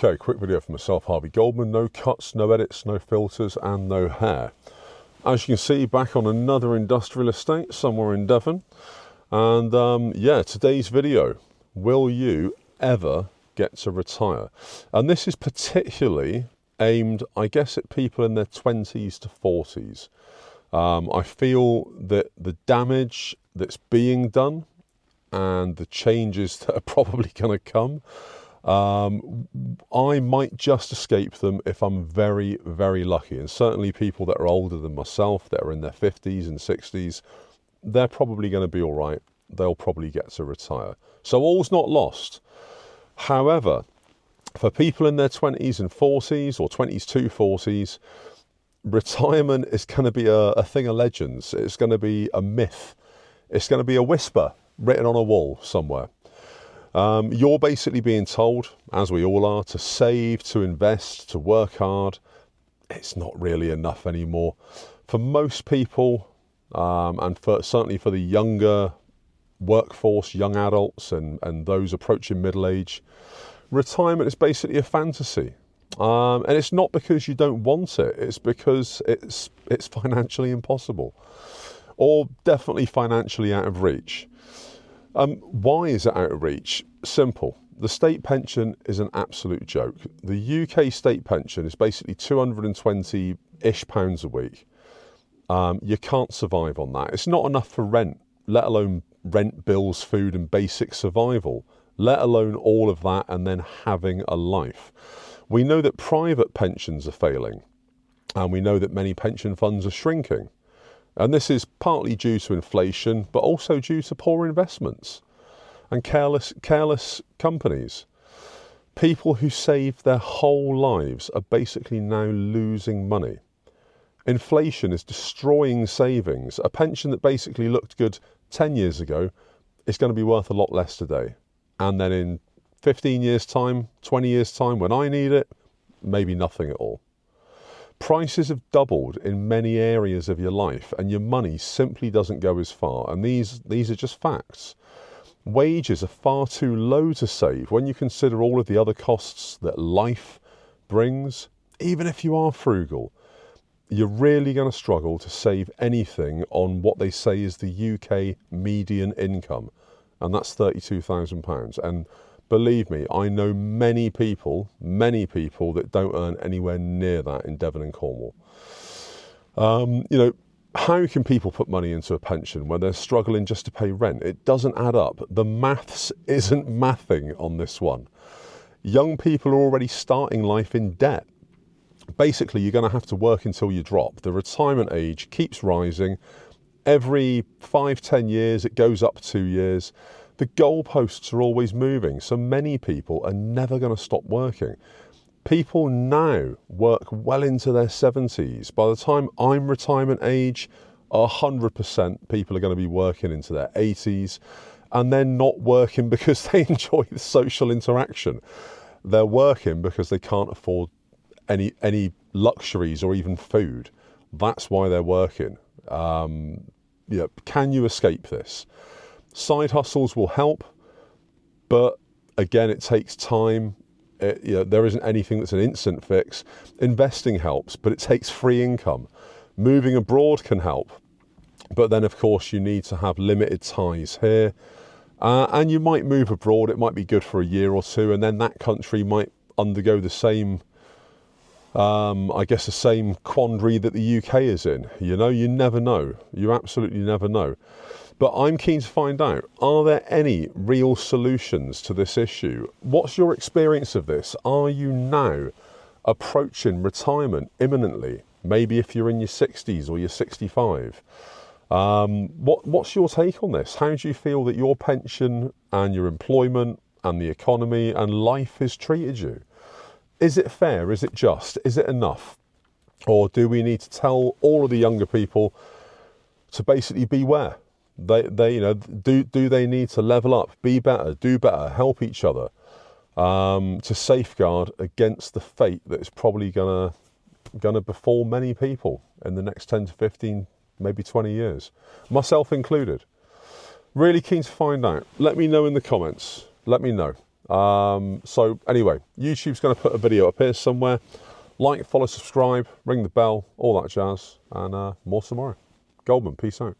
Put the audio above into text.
Okay, quick video for myself, Harvey Goldman. No cuts, no edits, no filters, and no hair. As you can see, back on another industrial estate somewhere in Devon. And yeah, today's video, will you ever get to retire? And this is particularly aimed, I guess, at people in their 20s to 40s. I feel that the damage that's being done and the changes that are probably going to come, I might just escape them if I'm very, very lucky. And certainly people that are older than myself, that are in their 50s and 60s, they're probably going to be all right. They'll probably get to retire. So all's not lost. However, for people in their 20s and 40s, or 20s to 40s, retirement is going to be a thing of legends. It's going to be a myth. It's going to be a whisper written on a wall somewhere. You're basically being told, as we all are, to save, to invest, to work hard. It's not really enough anymore. For most people, and certainly for the younger workforce, young adults and those approaching middle age, retirement is basically a fantasy. And it's not because you don't want it, it's because it's financially impossible, or definitely financially out of reach. Why is it out of reach? Simple. The state pension is an absolute joke. The UK state pension is basically 220-ish pounds a week. You can't survive on that. It's not enough for rent, let alone rent, bills, food and basic survival, let alone all of that and then having a life. We know that private pensions are failing, and we know that many pension funds are shrinking. And this is partly due to inflation, but also due to poor investments and careless companies. People who saved their whole lives are basically now losing money. Inflation is destroying savings. A pension that basically looked good 10 years ago is going to be worth a lot less today. And then in 15 years' time, 20 years' time, when I need it, maybe nothing at all. Prices have doubled in many areas of your life, and your money simply doesn't go as far. And these are just facts. Wages are far too low to save when you consider all of the other costs that life brings. Even if you are frugal, you're really going to struggle to save anything on what they say is the UK median income, and that's £32,000. And believe me, I know many people that don't earn anywhere near that in Devon and Cornwall. You know, how can people put money into a pension when they're struggling just to pay rent? It doesn't add up. The maths isn't mathing on this one. Young people are already starting life in debt. Basically, you're going to have to work until you drop. The retirement age keeps rising. Every 5-10 years, it goes up 2 years. The goalposts are always moving, so many people are never going to stop working. People now work well into their 70s. By the time I'm retirement age, 100% people are going to be working into their 80s, and they're not working because they enjoy the social interaction. They're working because they can't afford any luxuries or even food. That's why they're working. Can you escape this? Side hustles will help, but again, it takes time. There isn't anything that's an instant fix. Investing helps, but it takes free income. Moving abroad can help, but then of course you need to have limited ties here. And you might move abroad, it might be good for a year or two, and then that country might undergo the same, I guess the same quandary that the UK is in. You know, you never know. You absolutely never know. But I'm keen to find out, are there any real solutions to this issue? What's your experience of this? Are you now approaching retirement imminently? Maybe if you're in your 60s or you're 65. What's your take on this? How do you feel that your pension and your employment and the economy and life has treated you? Is it fair? Is it just? Is it enough? Or do we need to tell all of the younger people to basically beware? Do they need to level up, be better, do better, help each other, to safeguard against the fate that is probably gonna befall many people in the next 10 to 15, maybe 20 years, myself included. Really keen to find out. Let me know in the comments. Let me know. So anyway, YouTube's going to put a video up here somewhere. Like, follow, subscribe, ring the bell, all that jazz, and more tomorrow. Goldman, peace out.